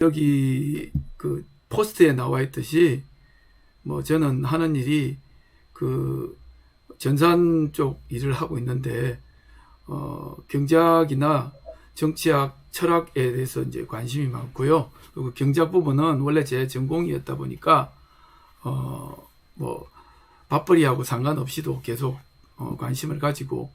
여기 그 포스트에 나와 있듯이 뭐 저는 하는 일이 그 전산 쪽 일을 하고 있는데 경제학이나 정치학, 철학에 대해서 이제 관심이 많고요. 그리고 경제학 부분은 원래 제 전공이었다 보니까 뭐 밥벌이하고 상관없이도 계속 관심을 가지고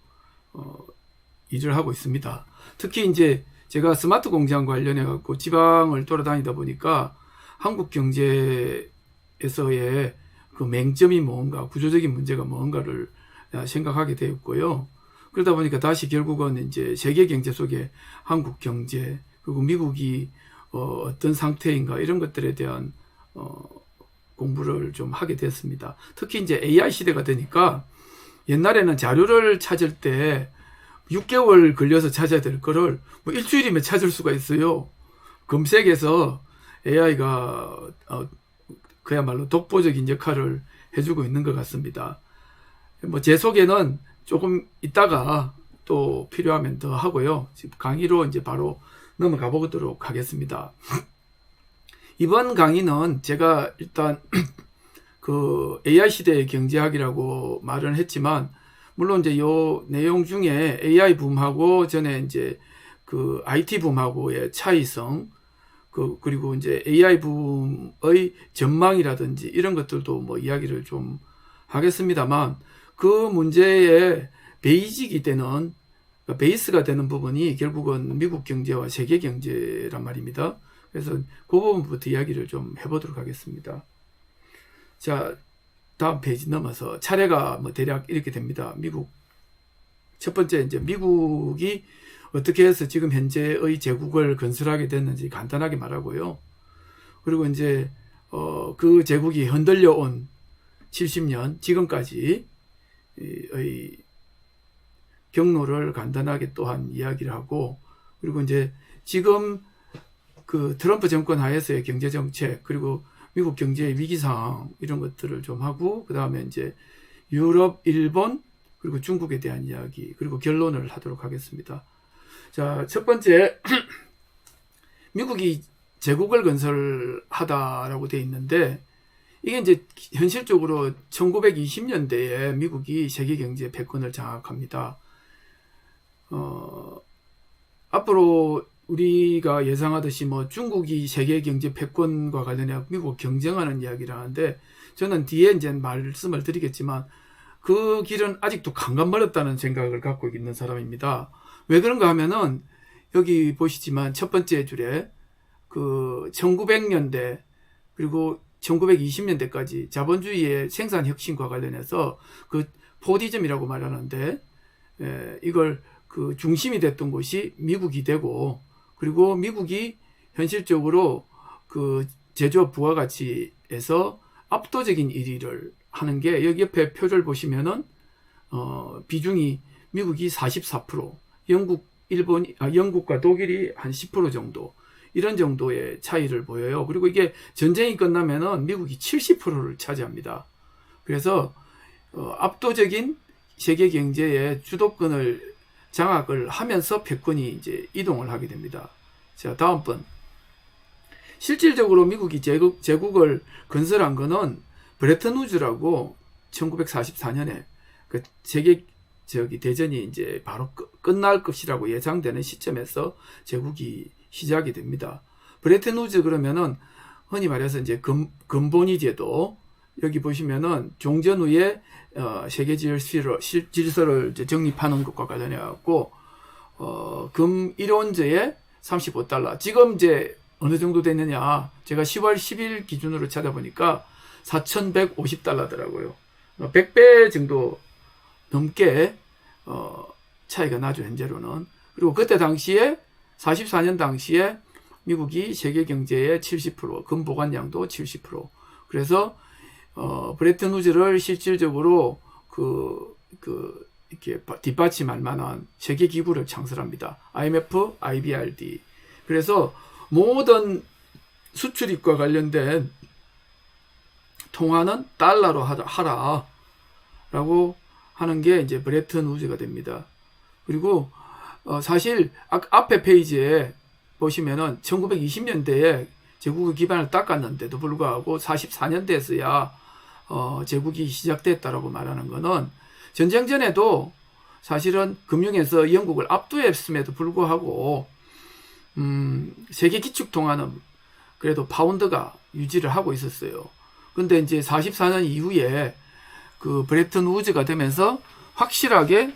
일을 하고 있습니다. 특히 이제 제가 스마트 공장 관련해 갖고 지방을 돌아다니다 보니까 한국 경제에서의 그 맹점이 뭔가, 구조적인 문제가 뭔가를 생각하게 되었고요. 그러다 보니까 다시 결국은 이제 세계 경제 속에 한국 경제, 그리고 미국이 어떤 상태인가, 이런 것들에 대한 공부를 좀 하게 됐습니다. 특히 이제 AI 시대가 되니까 옛날에는 자료를 찾을 때 6개월 걸려서 찾아야 될 거를 뭐 일주일이면 찾을 수가 있어요. 검색에서 AI가 그야말로 독보적인 역할을 해주고 있는 것 같습니다. 뭐 제 소개는 조금 이따가 또 필요하면 더 하고요. 지금 강의로 이제 바로 넘어가 보도록 하겠습니다. 이번 강의는 제가 일단 그 AI 시대의 경제학이라고 말은 했지만, 물론 이제 요 내용 중에 AI 붐하고 전에 이제 그 IT 붐하고의 차이성, 그리고 이제 AI 붐의 전망이라든지 이런 것들도 뭐 이야기를 좀 하겠습니다만, 그 문제의 베이직이 되는, 그러니까 베이스가 되는 부분이 결국은 미국 경제와 세계 경제란 말입니다. 그래서 그 부분부터 이야기를 좀 해보도록 하겠습니다. 자, 다음 페이지 넘어서 차례가 뭐 대략 이렇게 됩니다. 첫 번째, 이제 미국이 어떻게 해서 지금 현재의 제국을 건설하게 됐는지 간단하게 말하고요. 그리고 이제 그 제국이 흔들려 온 70년 지금까지의 경로를 간단하게 또한 이야기를 하고, 그리고 이제 지금 그 트럼프 정권 하에서의 경제 정책, 그리고 미국 경제의 위기 상황, 이런 것들을 좀 하고, 그 다음에 이제 유럽, 일본, 그리고 중국에 대한 이야기, 그리고 결론을 하도록 하겠습니다. 자, 첫 번째, 미국이 제국을 건설하다라고 되어 있는데, 이게 이제 현실적으로 1920년대에 미국이 세계 경제 패권을 장악합니다. 앞으로 우리가 예상하듯이 뭐 중국이 세계 경제 패권과 관련해 미국 경쟁하는 이야기를 하는데, 저는 뒤에 이제 말씀을 드리겠지만 그 길은 아직도 강간 멀었다는 생각을 갖고 있는 사람입니다. 왜 그런가 하면은 여기 보시지만 첫 번째 줄에 그 1900년대 그리고 1920년대까지 자본주의의 생산 혁신과 관련해서 그 포디즘이라고 말하는데, 이걸 그 중심이 됐던 곳이 미국이 되고, 그리고 미국이 현실적으로 그 제조업 부가가치에서 압도적인 1위를 하는 게, 여기 옆에 표를 보시면은 비중이 미국이 44%, 영국과 독일이 한 10% 정도, 이런 정도의 차이를 보여요. 그리고 이게 전쟁이 끝나면은 미국이 70%를 차지합니다. 그래서 압도적인 세계 경제의 주도권을 장악을 하면서 패권이 이제 이동을 하게 됩니다. 자, 다음 번. 실질적으로 미국이 제국을 건설한 거는 브레튼 우즈라고 1944년에 그 세계 대전이 이제 바로 끝날 것이라고 예상되는 시점에서 제국이 시작이 됩니다. 브레튼 우즈 그러면은 흔히 말해서 이제 근본위 제도, 여기 보시면은 종전 후에 세계 질서를 이제 정립하는 것과 관련해 갖고 금 1온제에 35달러. 지금 이제 어느 정도 됐느냐? 제가 10월 10일 기준으로 찾아보니까 4,150달러더라고요. 100배 정도 넘게 차이가 나죠, 현재로는. 그리고 그때 당시에 44년 당시에 미국이 세계 경제의 70%, 금보관량도 70%. 그래서 브레튼 우즈를 실질적으로 이렇게 뒷받침할 만한 세계 기구를 창설합니다. IMF, IBRD. 그래서 모든 수출입과 관련된 통화는 달러로 하라라고 하는 게 이제 브레튼 우즈가 됩니다. 그리고 사실 앞에 페이지에 보시면은 1920년대에 제국의 기반을 닦았는데도 불구하고 44년대에서야 제국이 시작됐다라고 말하는 거는 전쟁 전에도 사실은 금융에서 영국을 압도했음에도 불구하고 세계 기축 통화는 그래도 파운드가 유지를 하고 있었어요. 근데 이제 44년 이후에 그 브레튼 우즈가 되면서 확실하게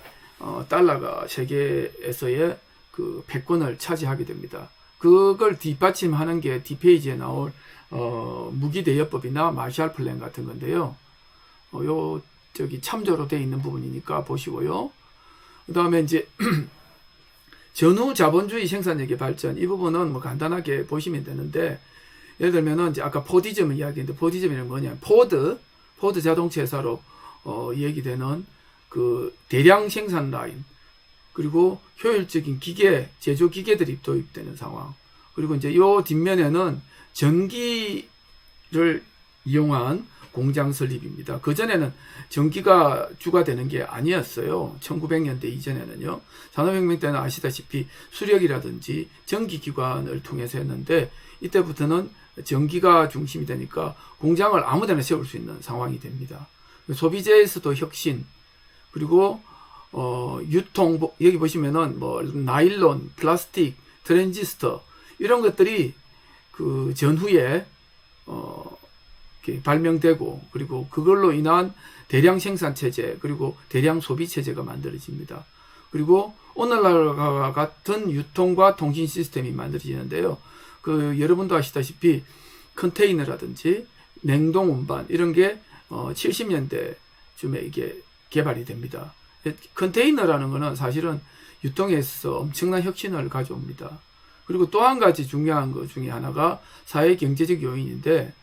달러가 세계에서의 그 패권을 차지하게 됩니다. 그걸 뒷받침하는 게 뒷페이지에 나올 무기대여법이나 마샬 플랜 같은 건데요. 요 참조로 되어 있는 부분이니까 보시고요. 그 다음에 이제 전후 자본주의 생산력의 발전, 이 부분은 뭐 간단하게 보시면 되는데, 예를 들면은 이제 아까 포디즘을 이야기했는데, 포디즘이란 뭐냐면 포드 자동차 회사로 얘기되는 그 대량 생산 라인, 그리고 효율적인 기계, 제조 기계들이 도입되는 상황, 그리고 이제 요 뒷면에는 전기를 이용한 공장 설립입니다. 그전에는 전기가 주가 되는 게 아니었어요. 1900년대 이전에는요. 산업혁명 때는 아시다시피 수력이라든지 전기기관을 통해서 했는데, 이때부터는 전기가 중심이 되니까 공장을 아무데나 세울 수 있는 상황이 됩니다. 소비재에서도 혁신, 그리고 유통, 여기 보시면은 뭐 나일론, 플라스틱, 트랜지스터 이런 것들이 그 전후에 발명되고, 그리고 그걸로 인한 대량 생산 체제, 그리고 대량 소비 체제가 만들어집니다. 그리고 오늘날과 같은 유통과 통신 시스템이 만들어지는데요. 그 여러분도 아시다시피 컨테이너라든지 냉동 운반 이런 게 70년대쯤에 이게 개발이 됩니다. 컨테이너라는 거는 사실은 유통에서 엄청난 혁신을 가져옵니다. 그리고 또 한 가지 중요한 것 중에 하나가 사회 경제적 요인인데,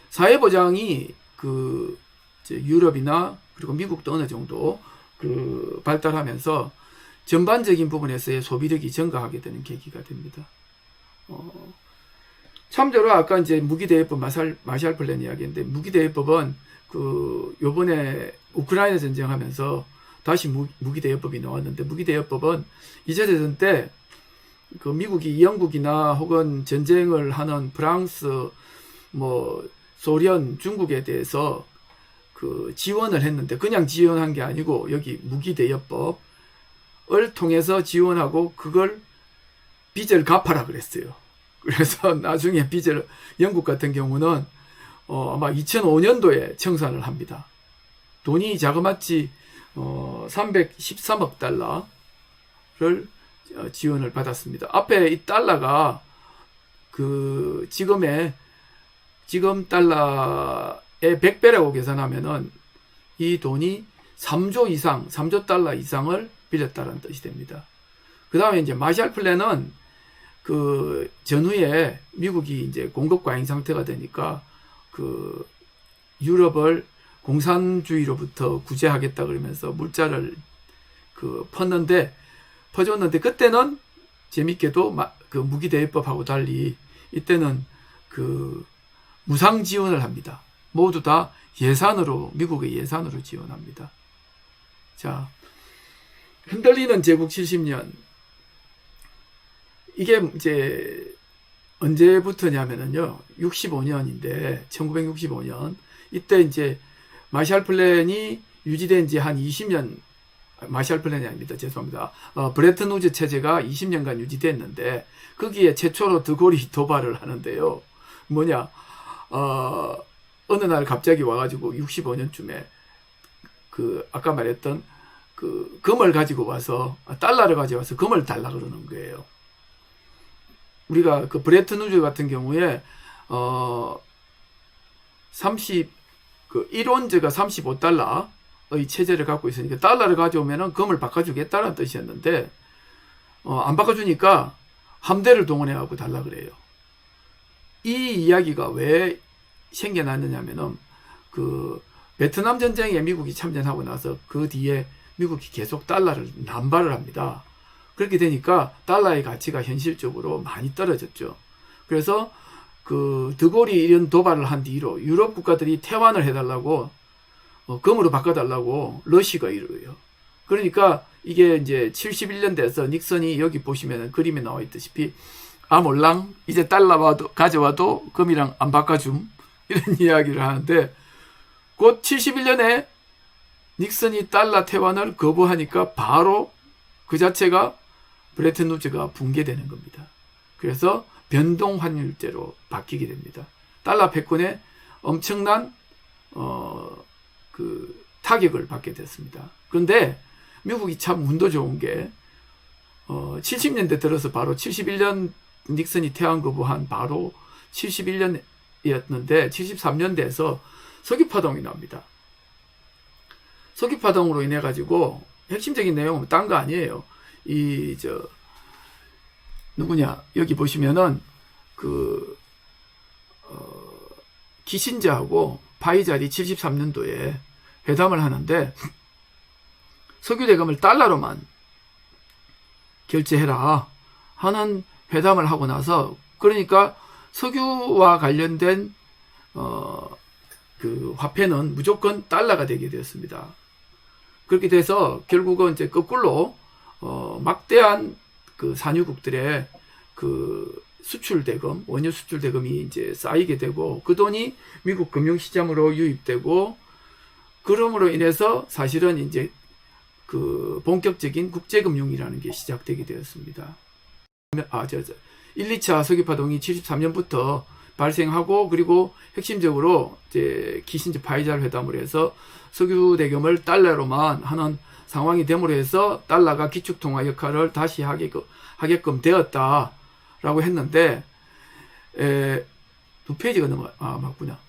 사회보장이 그 유럽이나 그리고 미국도 어느 정도 그 발달하면서 전반적인 부분에서의 소비력이 증가하게 되는 계기가 됩니다. 참조로 아까 이제 무기대여법 마샬 플랜 이야기인데, 무기대여법은 그 요번에 우크라이나 전쟁하면서 다시 무기대여법이 나왔는데, 무기대여법은 2차 대전 때 그 미국이 영국이나 혹은 전쟁을 하는 프랑스, 뭐 소련, 중국에 대해서 그 지원을 했는데, 그냥 지원한 게 아니고 여기 무기대여법을 통해서 지원하고 그걸 빚을 갚아라 그랬어요. 그래서 나중에 빚을, 영국 같은 경우는 아마 2005년도에 청산을 합니다. 돈이 자그마치 313억 달러를 지원을 받았습니다. 앞에 이 달러가 그 지금 달러의 100배라고 계산하면은 이 돈이 3조 달러 이상을 빌렸다는 뜻이 됩니다. 그 다음에 이제 마샬 플랜은 그 전후에 미국이 이제 공급 과잉 상태가 되니까 그 유럽을 공산주의로부터 구제하겠다 그러면서 물자를 퍼줬는데, 그때는 재밌게도 그 무기대여법하고 달리 이때는 그 무상 지원을 합니다. 모두 다 미국의 예산으로 지원합니다. 자, 흔들리는 제국 70년. 이게 이제 언제부터냐면요, 65년인데 1965년 이때 이제 마샬 플랜이 유지된 지 한 20년, 마샬 플랜이 아닙니다. 죄송합니다. 브레튼 우즈 체제가 20년간 유지됐는데, 거기에 최초로 드골이 도발을 하는데요. 뭐냐, 어느 날 갑자기 와가지고 65년쯤에 그 아까 말했던 그 금을 가지고 와서, 달러를 가져와서 금을 달라 그러는 거예요. 우리가 그 브레튼 우즈 같은 경우에 1온즈가 35달러의 체제를 갖고 있으니까 달러를 가져오면은 금을 바꿔주겠다는 뜻이었는데, 안 바꿔주니까 함대를 동원해갖고 달라 그래요. 이 이야기가 왜 생겨났느냐면은 그 베트남 전쟁에 미국이 참전하고 나서 그 뒤에 미국이 계속 달러를 남발을 합니다. 그렇게 되니까 달러의 가치가 현실적으로 많이 떨어졌죠. 그래서 그 드골이 이런 도발을 한 뒤로 유럽 국가들이 태환을 해달라고 금으로 바꿔달라고 러시가 이래요. 그러니까 이게 이제 71년 돼서 닉슨이, 여기 보시면 그림에 나와 있다시피 아 몰랑 이제 달러 가져와도 금이랑 안 바꿔줌 이런 이야기를 하는데 곧 71년에 닉슨이 달러 퇴환을 거부하니까 바로 그 자체가 브레튼 우즈가 붕괴되는 겁니다. 그래서 변동환율제로 바뀌게 됩니다. 달러 패권에 엄청난 그 타격을 받게 됐습니다. 그런데 미국이 참 운도 좋은 게 70년대 들어서 바로 71년 닉슨이 퇴환 거부한 바로 71년이었는데 73년대에서 석유파동이 납니다. 석유파동으로 인해 가지고 핵심적인 내용은 딴 거 아니에요. 누구냐 여기 보시면은 키신저하고 파이잘이 73년도에 회담을 하는데 석유 대금을 달러로만 결제해라 하는 회담을 하고 나서 그러니까 석유와 관련된 그 화폐는 무조건 달러가 되게 되었습니다. 그렇게 돼서 결국은 이제 거꾸로 막대한 그 산유국들의 그 수출 대금, 원유 수출 대금이 이제 쌓이게 되고 그 돈이 미국 금융시장으로 유입되고 그럼으로 인해서 사실은 이제 그 본격적인 국제금융이라는 게 시작되게 되었습니다. 1, 2차 석유파동이 73년부터 발생하고 그리고 핵심적으로 이제 키신저 파이잘 회담을 해서 석유 대금을 달러로만 하는 상황이 됨으로 해서 달러가 기축통화 역할을 다시 하게끔 되었다라고 했는데 두 페이지가 맞구나.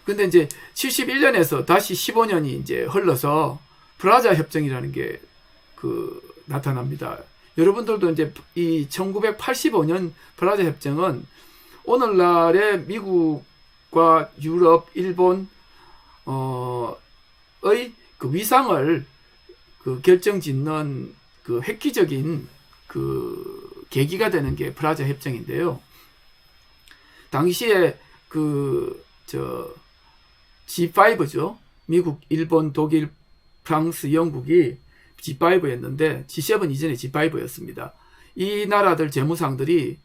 근데 이제 71년에서 다시 15년이 이제 흘러서 프라자 협정이라는 게 나타납니다. 여러분들도 이제 이 1985년 프라자 협정은 오늘날의 미국과 유럽, 일본 의 그 위상을 결정짓는 그 획기적인 그 계기가 되는 게 프라자 협정인데요. 당시에 G5죠. 미국, 일본, 독일, 프랑스, 영국이 G5였는데 G7 이전에 G5였습니다. 이 나라들 재무상들이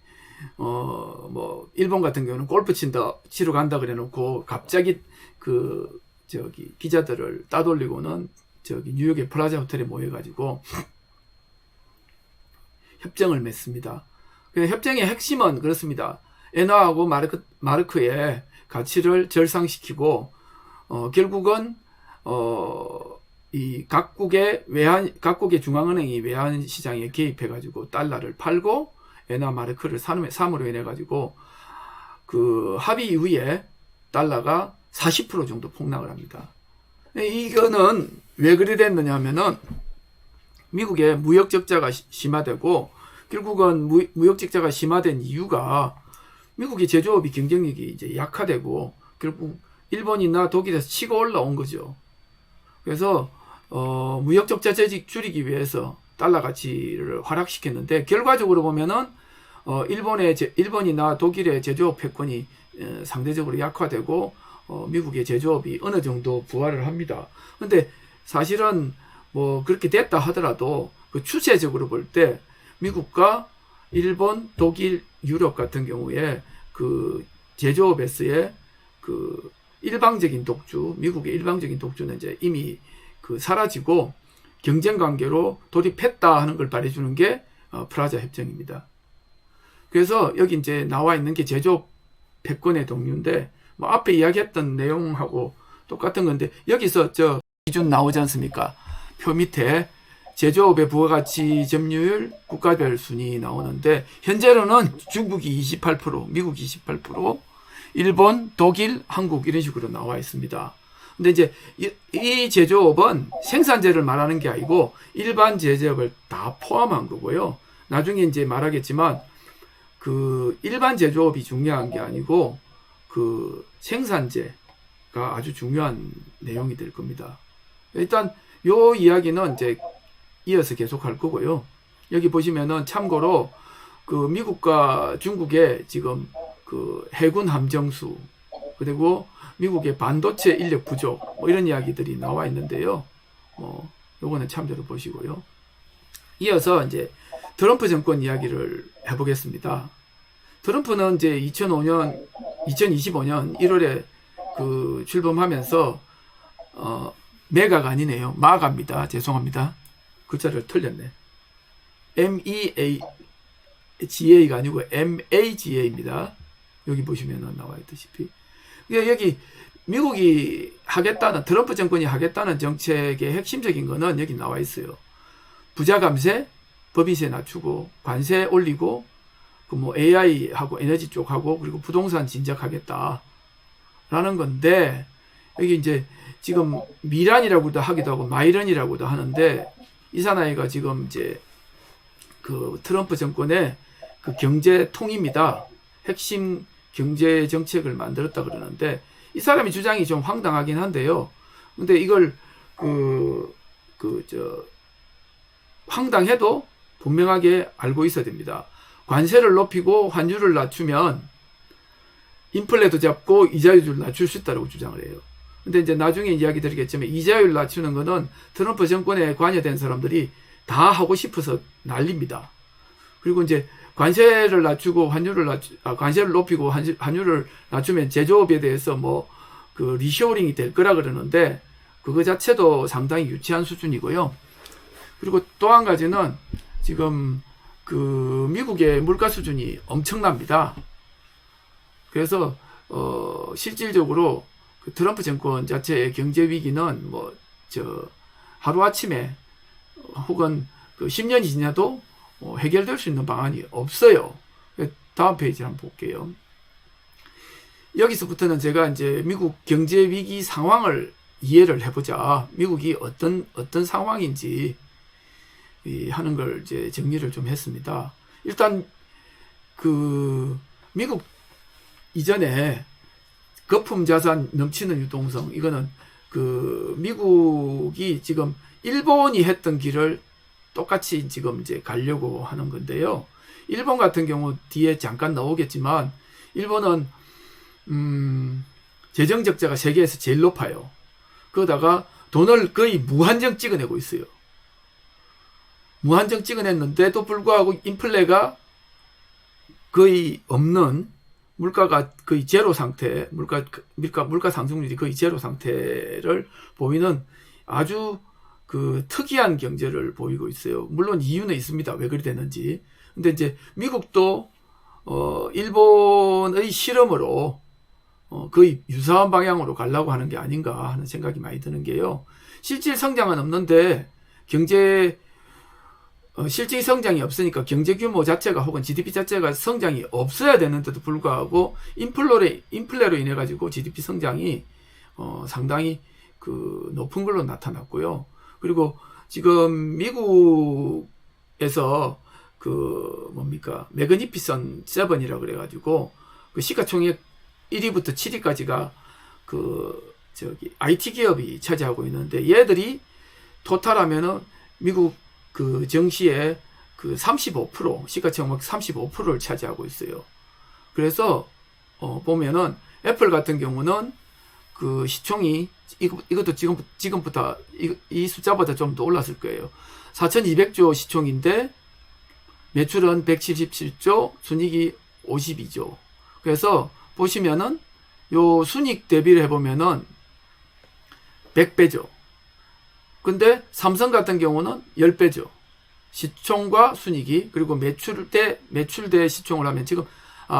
일본 같은 경우는 골프 치러 간다 그래 놓고 갑자기 기자들을 따돌리고는 뉴욕의 플라자 호텔에 모여가지고 협정을 맺습니다. 협정의 핵심은 그렇습니다. 엔화하고 마르크의 가치를 절상시키고 결국은 이 각국의 중앙은행이 외환 시장에 개입해가지고 달러를 팔고 엔화 마르크를 삼으로 인해 가지고 그 합의 이후에 달러가 40% 정도 폭락을 합니다. 이거는 왜 그리 됐느냐 하면은 미국의 무역 적자가 심화되고 결국은 무역 적자가 심화된 이유가 미국의 제조업이 경쟁력이 이제 약화되고 결국 일본이나 독일에서 치고 올라온 거죠. 그래서 무역 적자 줄이기 위해서 달러 가치를 하락시켰는데 결과적으로 보면은 일본이나 독일의 제조업 패권이 상대적으로 약화되고 미국의 제조업이 어느 정도 부활을 합니다. 근데 사실은 그렇게 됐다 하더라도 그 추세적으로 볼 때 미국과 일본, 독일, 유럽 같은 경우에 그 제조업에서의 그 일방적인 독주, 미국의 일방적인 독주는 이제 이미 사라지고 경쟁 관계로 돌입했다 하는 걸 말해주는 게 프라자 협정입니다. 그래서 여기 이제 나와 있는 게 제조업 패권의 동류인데 앞에 이야기했던 내용하고 똑같은 건데 여기서 기준 나오지 않습니까? 표 밑에 제조업의 부가가치 점유율 국가별 순위 나오는데 현재로는 중국이 28%, 미국이 28%, 일본, 독일, 한국 이런 식으로 나와 있습니다. 근데 이제 이 제조업은 생산재를 말하는 게 아니고 일반 제조업을 다 포함한 거고요. 나중에 이제 말하겠지만 그 일반 제조업이 중요한 게 아니고 그 생산재가 아주 중요한 내용이 될 겁니다. 일단 요 이야기는 이제 이어서 계속 할 거고요. 여기 보시면은 참고로 그 미국과 중국의 지금 그 해군 함정수 그리고 미국의 반도체 인력 부족 이런 이야기들이 나와 있는데요. 요거는 참조로 보시고요. 이어서 이제 트럼프 정권 이야기를 해보겠습니다. 트럼프는 이제 2025년 1월에 그 출범하면서 메가가 아니네요. 마가입니다. 죄송합니다. 글자를 틀렸네. GA가 아니고 MAGA입니다. 여기 보시면 나와 있다시피. 여기 미국이 하겠다는, 트럼프 정권이 하겠다는 정책의 핵심적인 거는 여기 나와 있어요. 부자 감세, 법인세 낮추고, 관세 올리고, 그 뭐 AI하고 에너지 쪽하고, 그리고 부동산 진작하겠다. 라는 건데, 여기 이제 지금 미란이라고도 하기도 하고, 마이런이라고도 하는데, 이 사나이가 지금 이제 그 트럼프 정권의 그 경제통입니다. 핵심 경제 정책을 만들었다 그러는데, 이 사람이 주장이 좀 황당하긴 한데요. 근데 이걸 황당해도 분명하게 알고 있어야 됩니다. 관세를 높이고 환율을 낮추면 인플레도 잡고 이자율을 낮출 수 있다고 주장을 해요. 근데 이제 나중에 이야기 드리겠지만 이자율 낮추는 거는 트럼프 정권에 관여된 사람들이 다 하고 싶어서 난립니다. 그리고 이제 관세를 낮추고 관세를 높이고 환율을 낮추면 제조업에 대해서 그 리쇼링이 될 거라 그러는데 그거 자체도 상당히 유치한 수준이고요. 그리고 또 한 가지는 지금 그 미국의 물가 수준이 엄청납니다. 그래서 실질적으로 그 트럼프 정권 자체의 경제 위기는 하루아침에 혹은 그 10년이 지나도 해결될 수 있는 방안이 없어요. 다음 페이지를 한번 볼게요. 여기서부터는 제가 이제 미국 경제 위기 상황을 이해를 해보자. 미국이 어떤 상황인지 하는 걸 이제 정리를 좀 했습니다. 일단 그 미국 이전에 거품 자산 넘치는 유동성, 이거는 그 미국이 지금 일본이 했던 길을 똑같이 지금 이제 가려고 하는 건데요. 일본 같은 경우 뒤에 잠깐 나오겠지만 일본은 재정 적자가 세계에서 제일 높아요. 그러다가 돈을 거의 무한정 찍어내고 있어요. 무한정 찍어냈는데도 불구하고 인플레가 거의 없는, 물가가 거의 제로 상태, 물가 상승률이 거의 제로 상태를 보이는 아주 그 특이한 경제를 보이고 있어요. 물론 이유는 있습니다. 왜 그리 됐는지. 근데 이제 미국도 일본의 실험으로 거의 유사한 방향으로 가려고 하는 게 아닌가 하는 생각이 많이 드는 게요. 실질 성장은 없는데 실질 성장이 없으니까 경제 규모 자체가 혹은 GDP 자체가 성장이 없어야 되는데도 불구하고 인플레로 인해 가지고 GDP 성장이 상당히 그 높은 걸로 나타났고요. 그리고 지금 미국에서 매그니피선 7이라고 그래가지고 그 시가총액 1위부터 7위까지가 IT 기업이 차지하고 있는데 얘들이 토탈하면은 미국 그 정시의 그 35%, 시가총액 35%를 차지하고 있어요. 그래서 보면은 애플 같은 경우는 그 시총이 이것도 지금부터 이 숫자보다 좀 더 올랐을 거예요. 4,200조 시총인데 매출은 177조, 순이익이 52조. 그래서 보시면은 요 순이익 대비를 해보면은 100배죠. 근데 삼성 같은 경우는 10배죠. 시총과 순이익이. 그리고 매출 대 시총을 하면 지금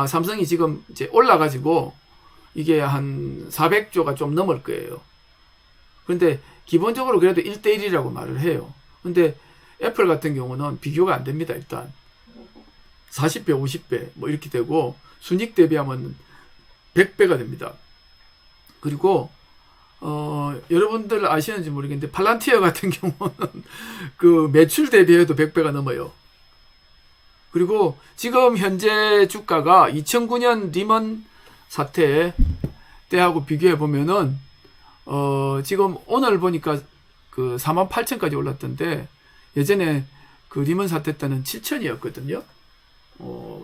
삼성이 지금 이제 올라가지고 이게 한 400조가 좀 넘을 거예요. 근데 기본적으로 그래도 1대1이라고 말을 해요. 근데 애플 같은 경우는 비교가 안 됩니다. 일단 40배, 50배 뭐 이렇게 되고 순이익 대비하면 100배가 됩니다. 그리고 여러분들 아시는지 모르겠는데 팔란티어 같은 경우는 그 매출 대비해도 100배가 넘어요. 그리고 지금 현재 주가가 2009년 리먼 사태 때하고 비교해 보면은 지금 오늘 보니까 그 48,000까지 올랐던데 예전에 그 리먼 사태 때는 7,000이었거든요.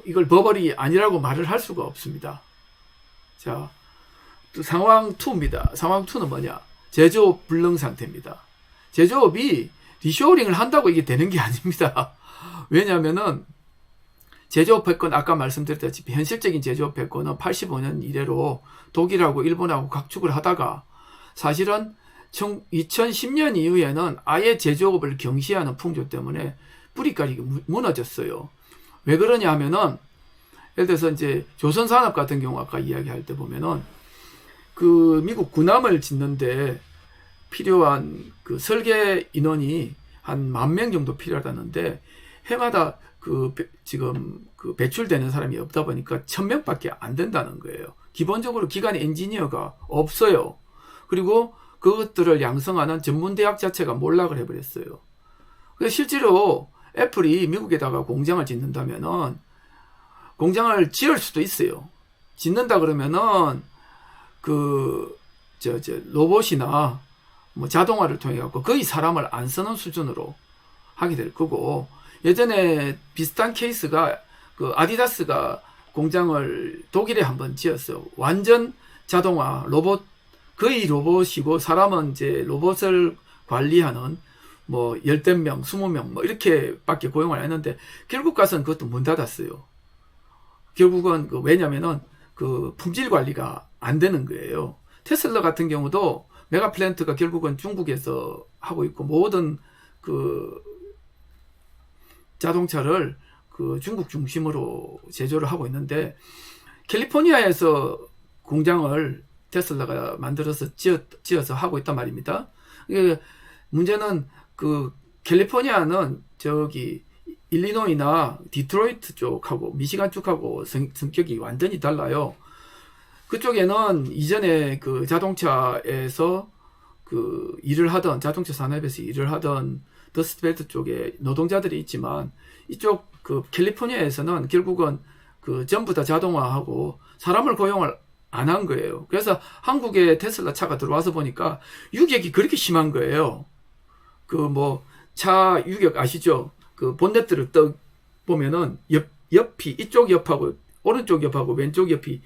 이걸 버블이 아니라고 말을 할 수가 없습니다. 자, 또 상황 2입니다. 상황 2는 뭐냐? 제조업 불능 상태입니다. 제조업이 리쇼링을 한다고 이게 되는 게 아닙니다. 왜냐하면은 제조업 패권 아까 말씀드렸다시피 현실적인 제조업 패권은 85년 이래로 독일하고 일본하고 각축을 하다가 사실은 2010년 이후에는 아예 제조업을 경시하는 풍조 때문에 뿌리까지 무너졌어요. 왜 그러냐 하면은 예를 들어서 이제 조선산업 같은 경우 아까 이야기할 때 보면은 그 미국 군함을 짓는데 필요한 그 설계 인원이 한 10,000명 정도 필요하다는데 해마다 지금 배출되는 사람이 없다 보니까 1,000명밖에 안 된다는 거예요. 기본적으로 기관 엔지니어가 없어요. 그리고 그것들을 양성하는 전문대학 자체가 몰락을 해버렸어요. 그래서 실제로 애플이 미국에다가 공장을 짓는다면은 공장을 지을 수도 있어요. 짓는다 그러면은 로봇이나 뭐 자동화를 통해 갖고 거의 사람을 안 쓰는 수준으로 하게 될 거고, 예전에 비슷한 케이스가 그 아디다스가 공장을 독일에 한번 지었어요. 완전 자동화 로봇, 거의 로봇이고 사람은 이제 로봇을 관리하는 뭐 10명, 20명 뭐 이렇게밖에 고용을 안 했는데 결국 가서는 그것도 문 닫았어요. 결국은 왜냐면은 그 품질 관리가 안 되는 거예요. 테슬라 같은 경우도 메가 플랜트가 결국은 중국에서 하고 있고 모든 그 자동차를 그 중국 중심으로 제조를 하고 있는데 캘리포니아에서 공장을 테슬라가 만들어서 지어서 하고 있단 말입니다. 문제는 그 캘리포니아는 저기 일리노이나 디트로이트 쪽하고 미시간 쪽하고 성격이 완전히 달라요. 그쪽에는 이전에 그 자동차에서 그 일을 하던, 자동차 산업에서 일을 하던 더스트벨트 쪽에 노동자들이 있지만 이쪽 그 캘리포니아에서는 결국은 그 전부 다 자동화하고 사람을 고용을 안 한 거예요. 그래서 한국에 테슬라 차가 들어와서 보니까 유격이 그렇게 심한 거예요. 그 뭐 차 유격 아시죠? 그 본네트를 떠 보면은 옆이 이쪽 옆하고 오른쪽 옆하고 왼쪽 옆이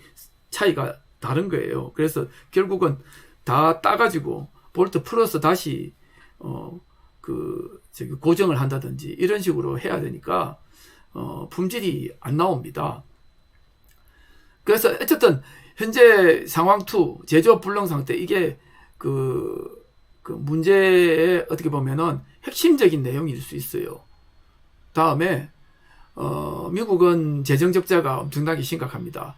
차이가 다른 거예요. 그래서 결국은 다 따가지고 볼트 풀어서 다시 고정을 한다든지 이런 식으로 해야 되니까 품질이 안 나옵니다. 그래서 어쨌든 현재 상황 2 제조업 불능 상태, 이게 그 문제의 어떻게 보면은 핵심적인 내용일 수 있어요. 다음에 미국은 재정 적자가 엄청나게 심각합니다.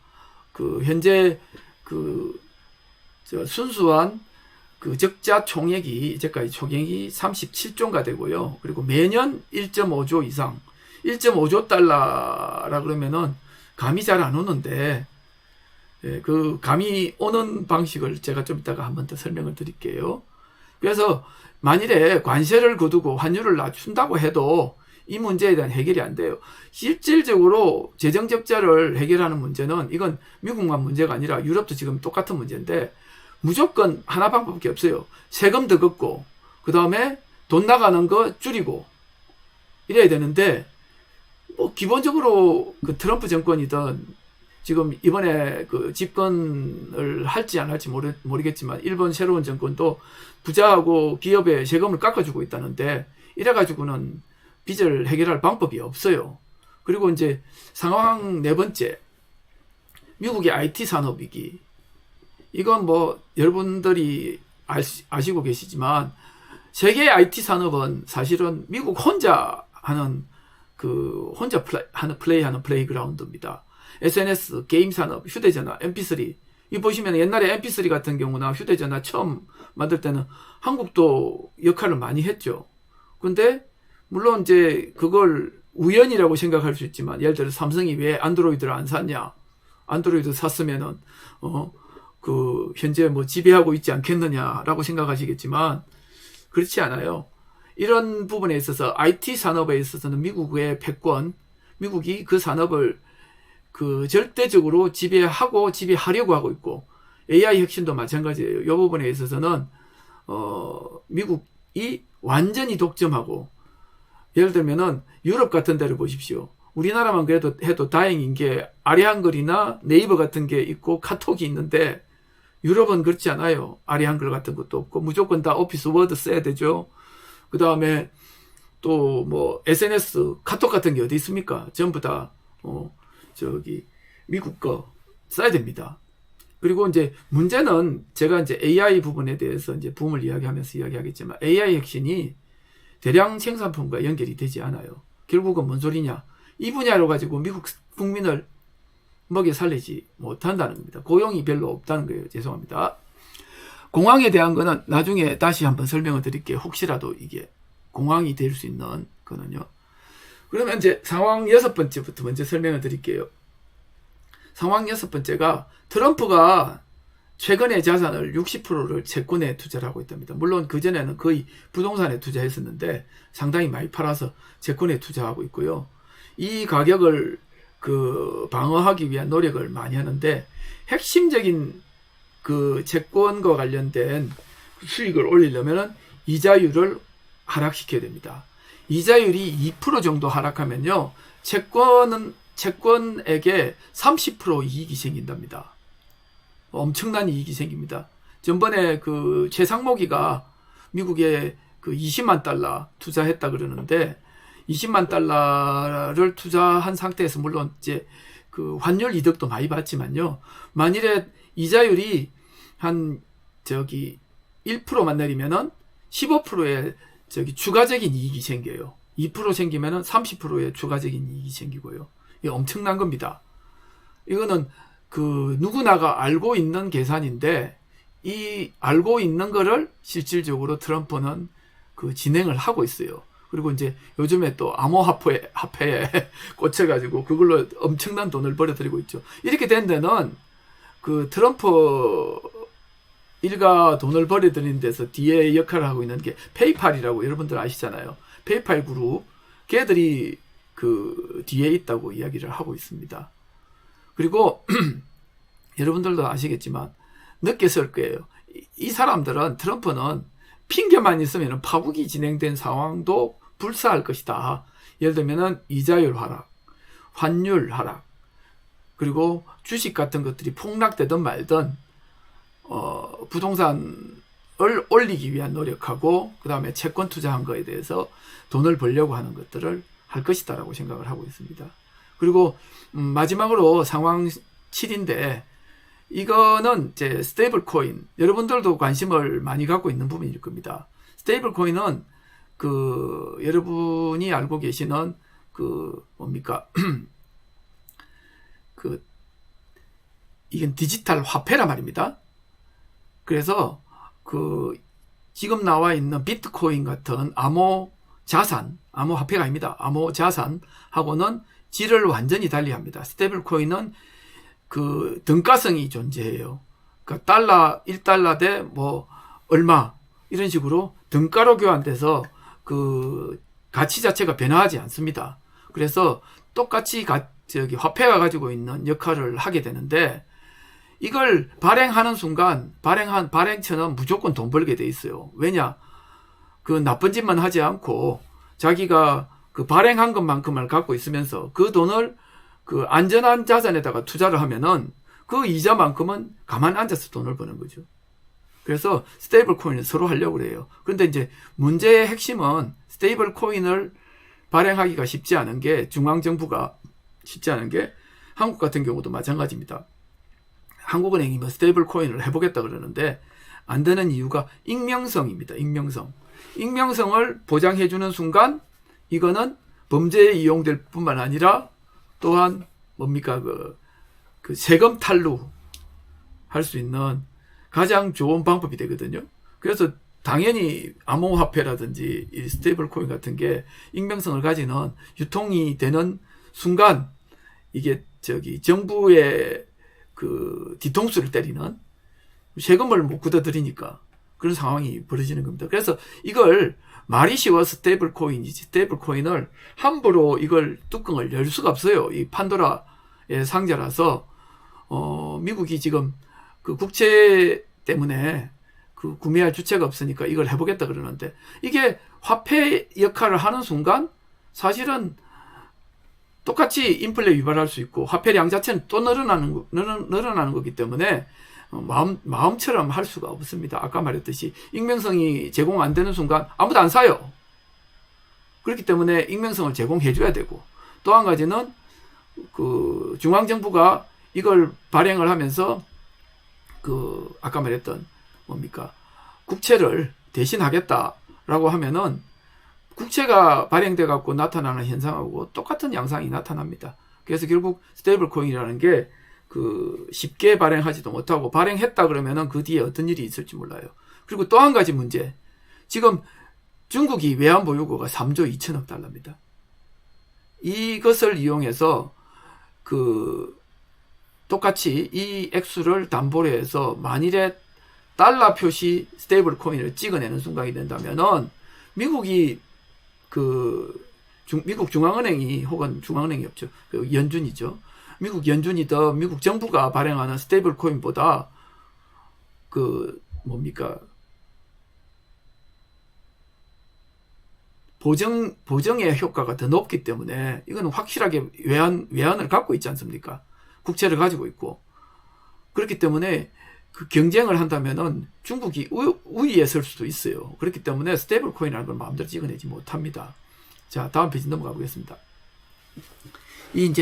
현재 순수한 적자 총액이 이제까지 총액이 37조가 되고요. 그리고 매년 1.5조 이상, 1.5조 달러라 그러면은 감이 잘 안 오는데, 그 감이 오는 방식을 제가 좀 이따가 한 번 더 설명을 드릴게요. 그래서 만일에 관세를 거두고 환율을 낮춘다고 해도 이 문제에 대한 해결이 안 돼요. 실질적으로 재정 적자를 해결하는 문제는 이건 미국만 문제가 아니라 유럽도 지금 똑같은 문제인데 무조건 하나 방법밖에 없어요. 세금 더 걷고 그 다음에 돈 나가는 거 줄이고 이래야 되는데, 뭐 기본적으로 그 트럼프 정권이든 지금 이번에 그 집권을 할지 안 할지 모르겠지만 일본 새로운 정권도 부자하고 기업에 세금을 깎아주고 있다는데 이래가지고는 빚을 해결할 방법이 없어요. 그리고 이제 상황 네 번째, 미국의 IT 산업 위기. 이건 뭐 여러분들이 아시고 계시지만 세계의 IT 산업은 사실은 미국 혼자 하는 플레이하는 플레이그라운드입니다. SNS, 게임 산업, 휴대전화, MP3. 이 보시면 옛날에 MP3 같은 경우나 휴대전화 처음 만들 때는 한국도 역할을 많이 했죠. 근데 물론 이제 그걸 우연이라고 생각할 수 있지만, 예를 들어 삼성이 왜 안드로이드를 안 샀냐? 안드로이드 샀으면은 현재 뭐 지배하고 있지 않겠느냐라고 생각하시겠지만 그렇지 않아요. 이런 부분에 있어서 IT 산업에 있어서는 미국의 패권, 미국이 그 산업을 절대적으로 지배하려고 하고 있고, AI 혁신도 마찬가지예요. 이 부분에 있어서는 미국이 완전히 독점하고, 예를 들면은 유럽 같은 데를 보십시오. 우리나라만 그래도 해도 다행인 게 아리한글이나 네이버 같은 게 있고 카톡이 있는데 유럽은 그렇지 않아요. 아리한글 같은 것도 없고 무조건 다 오피스 워드 써야 되죠. 그 다음에 또 뭐 SNS, 카톡 같은 게 어디 있습니까? 전부 다 미국 거 써야 됩니다. 그리고 이제 문제는 제가 이제 AI 부분에 대해서 이제 붐을 이야기하면서 이야기하겠지만 AI 혁신이 대량 생산품과 연결이 되지 않아요. 결국은 뭔 소리냐? 이 분야로 가지고 미국 국민을 먹여 살리지 못한다는 겁니다. 고용이 별로 없다는 거예요. 죄송합니다. 공황에 대한 거는 나중에 다시 한번 설명을 드릴게요. 혹시라도 이게 공황이 될 수 있는 거는요. 그러면 이제 상황 6번째부터 먼저 설명을 드릴게요. 상황 6번째가 트럼프가 최근에 자산을 60%를 채권에 투자를 하고 있답니다. 물론 그전에는 거의 부동산에 투자했었는데 상당히 많이 팔아서 채권에 투자하고 있고요. 이 가격을 방어하기 위한 노력을 많이 하는데 핵심적인 그 채권과 관련된 수익을 올리려면 이자율을 하락시켜야 됩니다. 이자율이 2% 정도 하락하면요, 채권에게 30% 이익이 생긴답니다. 엄청난 이익이 생깁니다. 전번에 그 최상목이가 미국에 그 20만 달러 투자했다 그러는데 20만 달러를 투자한 상태에서 물론 이제 그 환율 이득도 많이 받지만요. 만일에 이자율이 한 1%만 내리면은 15%의 추가적인 이익이 생겨요. 2% 생기면은 30%의 추가적인 이익이 생기고요. 이게 엄청난 겁니다. 이거는 그 누구나가 알고 있는 계산인데 이 알고 있는 거를 실질적으로 트럼프는 그 진행을 하고 있어요. 그리고 이제 요즘에 또 암호화폐에 꽂혀가지고 그걸로 엄청난 돈을 벌어들이고 있죠. 이렇게 된 데는 그 트럼프 일가 돈을 벌어들이는 데서 뒤에 역할을 하고 있는 게 페이팔이라고 여러분들 아시잖아요. 페이팔 그룹 걔들이 그 뒤에 있다고 이야기를 하고 있습니다. 그리고 여러분들도 아시겠지만 느꼈을 거예요. 이 사람들은 트럼프는 핑계만 있으면 파국이 진행된 상황도 불사할 것이다. 예를 들면 이자율 하락, 환율 하락, 그리고 주식 같은 것들이 폭락되든 말든 부동산을 올리기 위한 노력하고 그 다음에 채권 투자한 거에 대해서 돈을 벌려고 하는 것들을 할 것이다 라고 생각을 하고 있습니다. 그리고 마지막으로 상황 7인데 이거는 이제 스테이블 코인, 여러분들도 관심을 많이 갖고 있는 부분일 겁니다. 스테이블 코인은 그 여러분이 알고 계시는 그 뭡니까 이건 디지털 화폐란 말입니다. 그래서 그 지금 나와 있는 비트코인 같은 암호 자산, 암호 화폐가 아닙니다. 암호 자산하고는 질을 완전히 달리합니다. 스테이블 코인은 그 등가성이 존재해요. 그러니까 1달러 대 뭐 얼마 이런 식으로 등가로 교환돼서 그 가치 자체가 변화하지 않습니다. 그래서 똑같이 화폐가 가지고 있는 역할을 하게 되는데 이걸 발행하는 순간 발행처는 무조건 돈 벌게 돼 있어요. 왜냐? 그 나쁜 짓만 하지 않고 자기가 그 발행한 것만큼을 갖고 있으면서 그 돈을 그 안전한 자산에다가 투자를 하면은 그 이자만큼은 가만 앉아서 돈을 버는 거죠. 그래서 스테이블 코인을 서로 하려고 그래요. 그런데 이제 문제의 핵심은 스테이블 코인을 발행하기가 쉽지 않은 게 중앙정부가 쉽지 않은 게 한국 같은 경우도 마찬가지입니다. 한국은행이 뭐 스테이블 코인을 해보겠다 그러는데 안 되는 이유가 익명성입니다. 익명성을 보장해주는 순간 이거는 범죄에 이용될 뿐만 아니라 또한 뭡니까 그 세금 탈루 할 수 있는 가장 좋은 방법이 되거든요. 그래서 당연히 암호화폐라든지 이 스테이블 코인 같은 게 익명성을 가지는 유통이 되는 순간 이게 정부의 그 뒤통수를 때리는 세금을 못 걷어들이니까 그런 상황이 벌어지는 겁니다. 그래서 이걸 말이 쉬워 스테이블 코인이지 스테이블 코인을 함부로 이걸 뚜껑을 열 수가 없어요. 이 판도라의 상자라서 미국이 지금 그 국채 때문에 그 구매할 주체가 없으니까 이걸 해보겠다 그러는데 이게 화폐 역할을 하는 순간 사실은 똑같이 인플레 유발할 수 있고 화폐량 자체는 또 늘어나는 거기 때문에 마음처럼 할 수가 없습니다. 아까 말했듯이 익명성이 제공 안 되는 순간 아무도 안 사요. 그렇기 때문에 익명성을 제공해 줘야 되고 또 한 가지는 그 중앙정부가 이걸 발행을 하면서 그 아까 말했던 뭡니까 국채를 대신하겠다라고 하면은 국채가 발행돼 갖고 나타나는 현상하고 똑같은 양상이 나타납니다. 그래서 결국 스테이블 코인이라는 게 그 쉽게 발행하지도 못하고 발행했다 그러면은 그 뒤에 어떤 일이 있을지 몰라요. 그리고 또 한 가지 문제. 지금 중국이 외환 보유고가 3조 2천억 달러입니다. 이것을 이용해서 그 똑같이 이 액수를 담보로 해서 만일에 달러 표시 스테이블 코인을 찍어내는 순간이 된다면은 미국이 그 미국 중앙은행이 혹은 중앙은행이 없죠. 그 연준이죠. 미국 연준이 더 미국 정부가 발행하는 스테이블 코인보다 그 뭡니까 보정의 효과가 더 높기 때문에 이건 확실하게 외환을 갖고 있지 않습니까? 국채를 가지고 있고 그렇기 때문에 그 경쟁을 한다면은 중국이 우위에 설 수도 있어요. 그렇기 때문에 스테이블 코인이라는 걸 마음대로 찍어내지 못합니다. 자, 다음 페이지 넘어가 보겠습니다. 이 이제